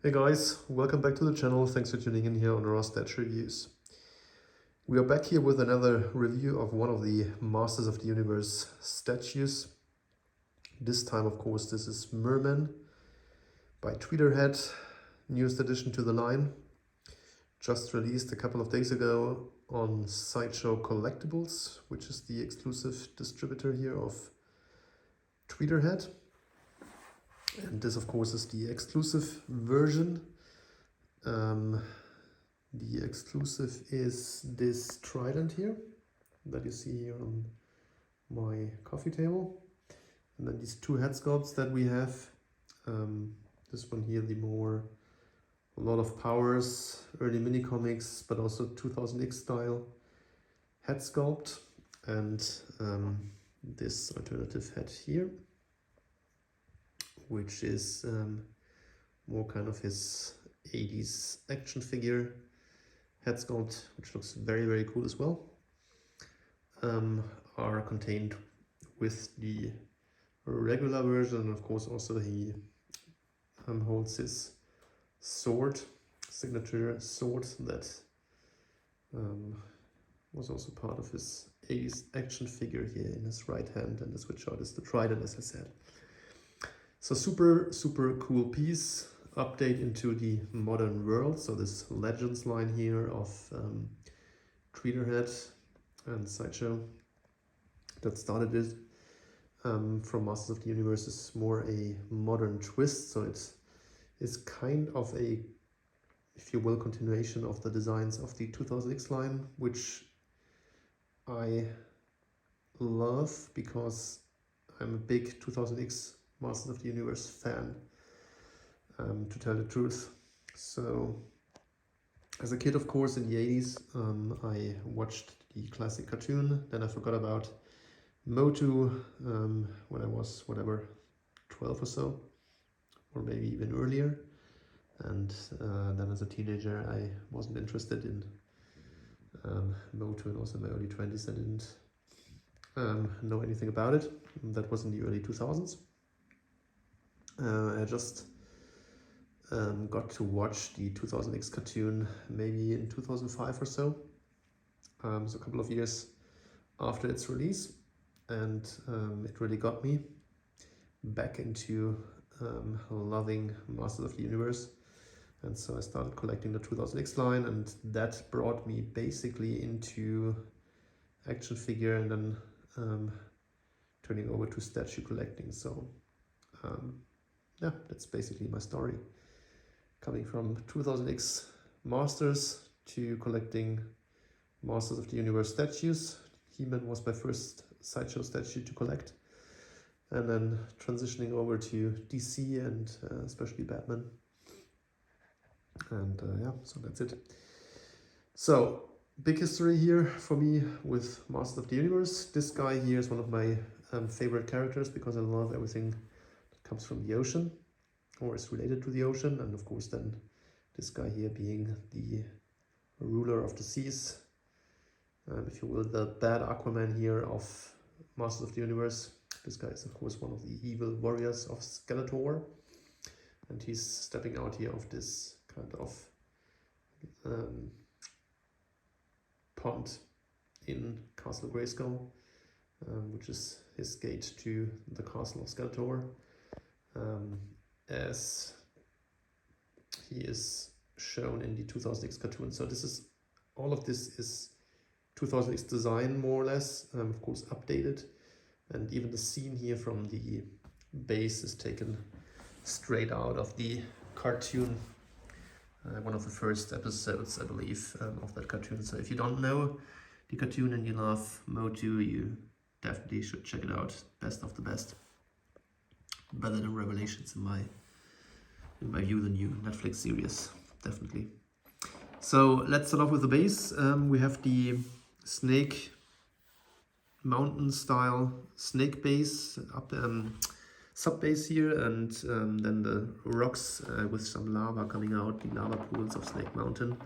Hey guys, welcome back to the channel. Thanks for tuning in here on Raw Stats Reviews. We are back here with another review of one of the Masters of the Universe statues. This time, of course, this is Mer-Man by Tweeterhead, newest addition to the line. Just released a couple of days ago on Sideshow Collectibles, which is the exclusive distributor here of Tweeterhead. And this, of course, is the exclusive version. The exclusive is this trident here that you see here on my coffee table. And then these two head sculpts that we have. This one here, a lot of powers, early mini comics, but also 2000X style head sculpt. And this alternative head here, which is more kind of his 80s action figure head sculpt, which looks very, very cool as well, are contained with the regular version. And of course also he holds his sword, signature sword that was also part of his 80s action figure here in his right hand, and the switch out is the trident, as I said. So super cool piece, update into the modern world. So this Legends line here of Tweeterhead and Sideshow that started it from Masters of the Universe is more a modern twist. So it is kind of a, if you will, continuation of the designs of the 2000X line, which I love because I'm a big 2000X Masters of the Universe fan, to tell the truth. So as a kid, of course, in the 80s, I watched the classic cartoon. Then I forgot about MOTU when I was, whatever, 12 or so, or maybe even earlier. And then as a teenager, I wasn't interested in MOTU, and also in my early 20s, I didn't know anything about it. And that was in the early 2000s. I just got to watch the 2000X cartoon maybe in 2005 or so, so a couple of years after its release, and it really got me back into loving Masters of the Universe. And so I started collecting the 2000X line, and that brought me basically into action figure and then turning over to statue collecting. So yeah, that's basically my story. Coming from 2000X Masters to collecting Masters of the Universe statues. He-Man was my first Sideshow statue to collect. And then transitioning over to DC and especially Batman. And yeah, so that's it. So, big history here for me with Masters of the Universe. This guy here is one of my favorite characters because I love everything comes from the ocean or is related to the ocean, and of course then this guy here being the ruler of the seas, if you will, the bad Aquaman here of Masters of the Universe. This guy is of course one of the evil warriors of Skeletor, and he's stepping out here of this kind of pond in Castle Grayskull, which is his gate to the castle of Skeletor. As he is shown in the 2000X cartoon. So this is, all of this is 2000X design more or less, of course updated, and even the scene here from the base is taken straight out of the cartoon, one of the first episodes, I believe, of that cartoon. So if you don't know the cartoon and you love MOTU, you definitely should check it out. Best of the best. Better than Revelations in my view, the new Netflix series, definitely. So let's start off with the base. We have the snake mountain style snake base up sub base here, and then the rocks with some lava coming out, the lava pools of Snake Mountain,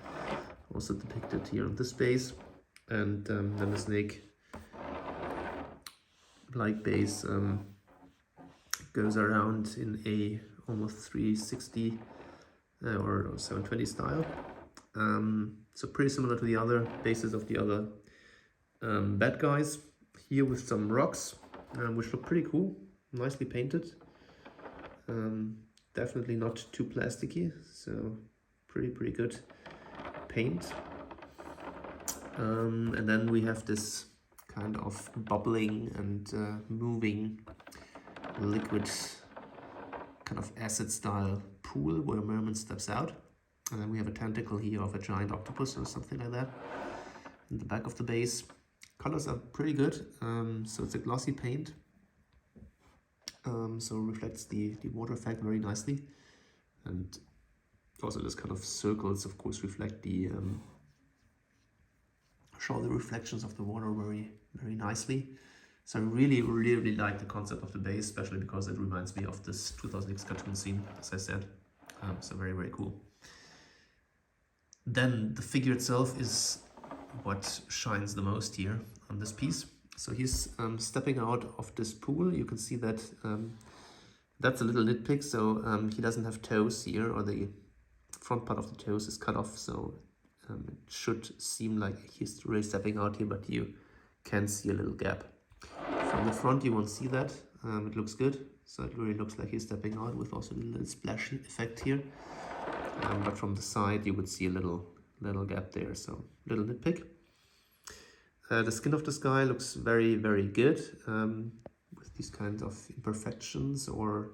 also depicted here on this base, and then the snake like base goes around in a almost 360 or 720 style. So pretty similar to the other bases of the other bad guys. Here with some rocks, which look pretty cool, nicely painted. Definitely not too plasticky, so pretty good paint. And then we have this kind of bubbling and moving liquid kind of acid style pool where Mer-Man steps out. And then we have a tentacle here of a giant octopus or something like that in the back of the base. Colors are pretty good. So it's a glossy paint. So reflects the water effect very nicely. And also this kind of circles, of course, reflect the show the reflections of the water very nicely. So I really like the concept of the base, especially because it reminds me of this 2000X cartoon scene, as I said. So very cool. Then the figure itself is what shines the most here on this piece. So he's stepping out of this pool. You can see that that's a little nitpick. So he doesn't have toes here, or the front part of the toes is cut off. So it should seem like he's really stepping out here, but you can see a little gap. From the front you won't see that. It looks good. So it really looks like he's stepping out with also a little splash effect here. But from the side you would see a little gap there, so little nitpick. The skin of this guy looks very good, with these kinds of imperfections or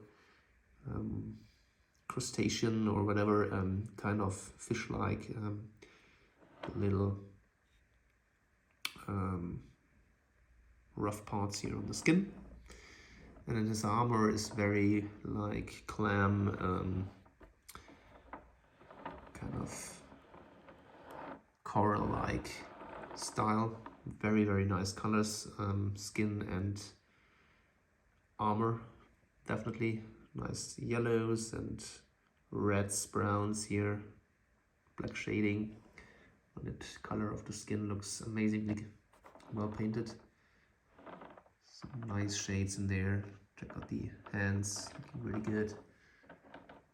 crustacean or whatever kind of fish-like little rough parts here on the skin. And then his armor is very like clam, kind of coral-like style. Very nice colors, skin and armor. Definitely nice yellows and reds, browns here, black shading. And the color of the skin looks amazingly well painted. Some nice shades in there. Check out the hands, looking really good.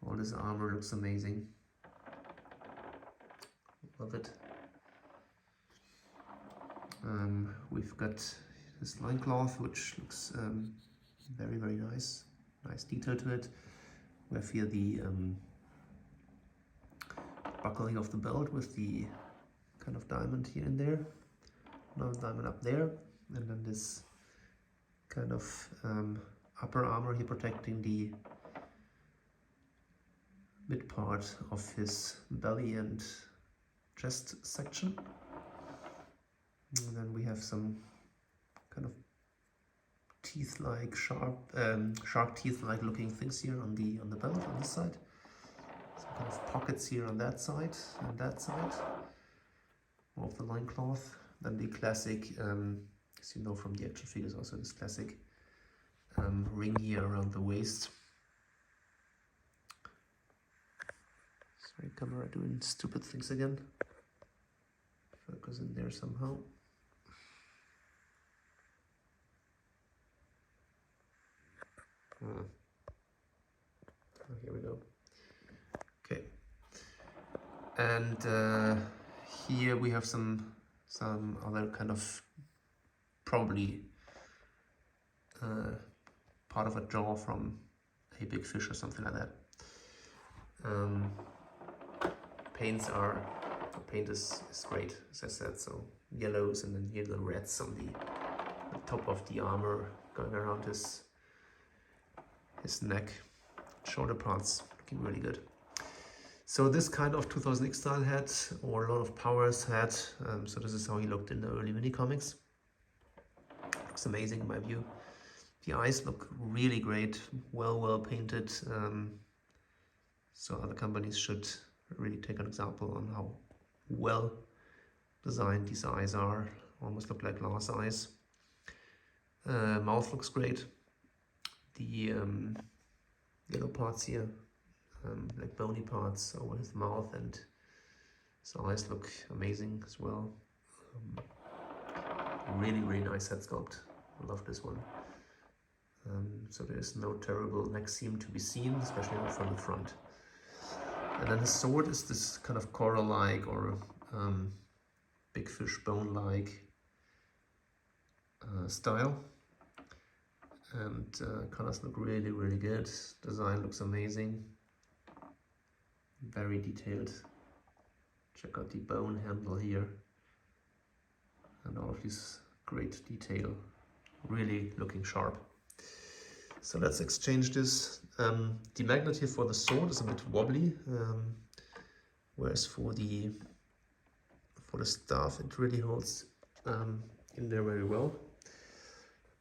All this armor looks amazing. Love it. We've got this loincloth, which looks very nice. Nice detail to it. We have here the buckling of the belt with the kind of diamond here and there. Another diamond up there. And then this kind of upper armor here protecting the mid part of his belly and chest section. And then we have some kind of teeth-like shark teeth-like looking things here on the belt on this side. Some kind of pockets here on that side and that side. More of the loincloth. Then the classic, as you know from the action figures, also this classic ring here around the waist. Sorry, camera doing stupid things again. Focus in there somehow. Oh, here we go. Okay, and here we have some other kind of probably part of a jaw from a big fish or something like that. Paint is great, as I said. So yellows and then here the reds on the top of the armor going around his neck, shoulder parts looking really good. So this kind of 2000X style hat, or a lot of powers hat. So this is how he looked in the early mini comics. Looks amazing in my view. The eyes look really great, well painted. So other companies should really take an example on how well designed these eyes are. Almost look like glass eyes. Mouth looks great. The yellow parts here, like bony parts over his mouth, and his eyes look amazing as well. Really nice head sculpt. I love this one. So there's no terrible neck seam to be seen, especially not from the front. And then his sword is this kind of coral-like or big fish bone-like style. And colors look really, really good. Design looks amazing. Very detailed. Check out the bone handle here. And all of this great detail. Really looking sharp. So let's exchange this. The magnet here for the sword is a bit wobbly, whereas for the staff it really holds in there very well.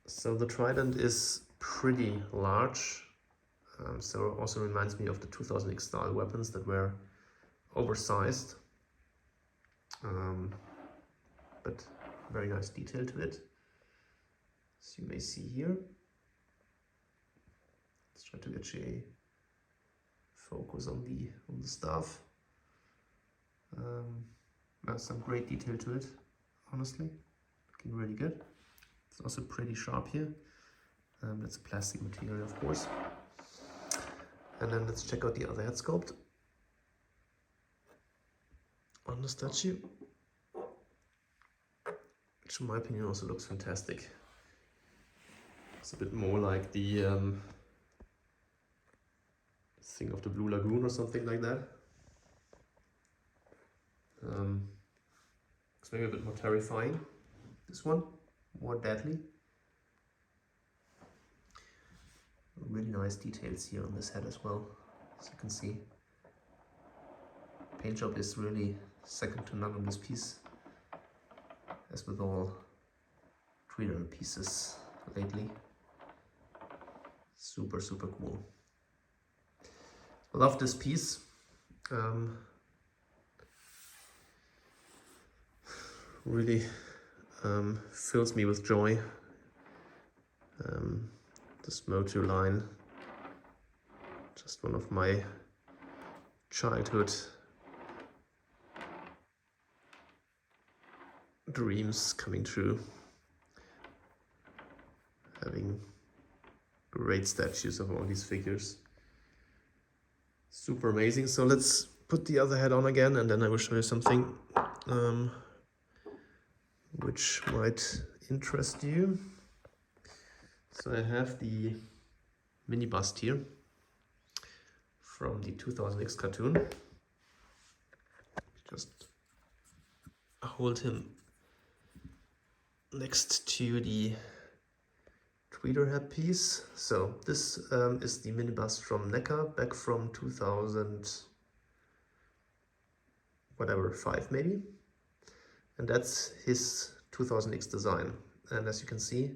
So the trident is pretty large, so it also reminds me of the 2000X style weapons that were oversized, but very nice detail to it, as you may see here. Let's try to get you a focus on the staff. There's some great detail to it, honestly, looking really good. It's also pretty sharp here. That's a plastic material, of course. And then let's check out the other head sculpt on the statue, which in my opinion also looks fantastic. It's a bit more like the thing of the Blue Lagoon or something like that. It's maybe a bit more terrifying, this one, more deadly. Really nice details here on this head as well, as you can see. Paint job is really second to none on this piece, as with all Tweeterhead pieces lately. Super, super cool. I love this piece. Really fills me with joy. This MOTU line, just one of my childhood dreams coming true. Having great statues of all these figures. Super amazing. So let's put the other head on again, and then I will show you something which might interest you. So I have the mini bust here from the 2000X cartoon. Just hold him next to the Tweeterhead piece. So this is the mini bust from NECA back from 2005 maybe, and that's his 2000X design. And as you can see,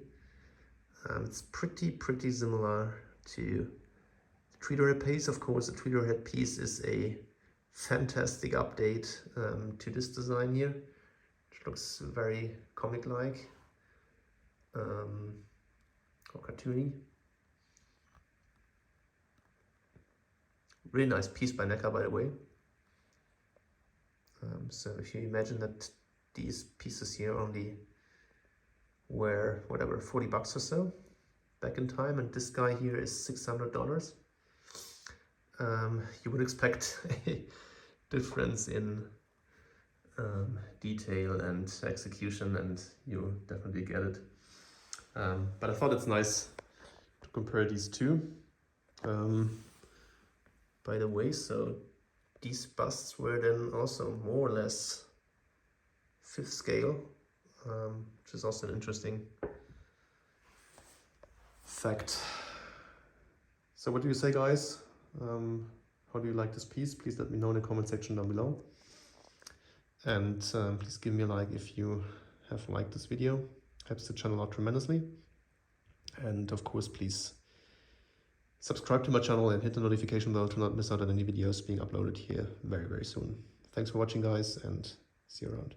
it's pretty similar to the Tweeterhead piece. Of course, the Tweeterhead piece is a fantastic update to this design here, which looks very comic-like or cartoony. Really nice piece by NECA, by the way. So if you imagine that these pieces here only were whatever, 40 bucks or so back in time, and this guy here is $600, you would expect a difference in detail and execution, and you definitely get it. But I thought it's nice to compare these two. By the way, so these busts were then also more or less 5th scale, which is also an interesting fact. So what do you say, guys? How do you like this piece? Please let me know in the comment section down below. And please give me a like if you have liked this video. Helps the channel out tremendously. And of course, please subscribe to my channel and hit the notification bell to not miss out on any videos being uploaded here very soon. Thanks for watching, guys, and see you around.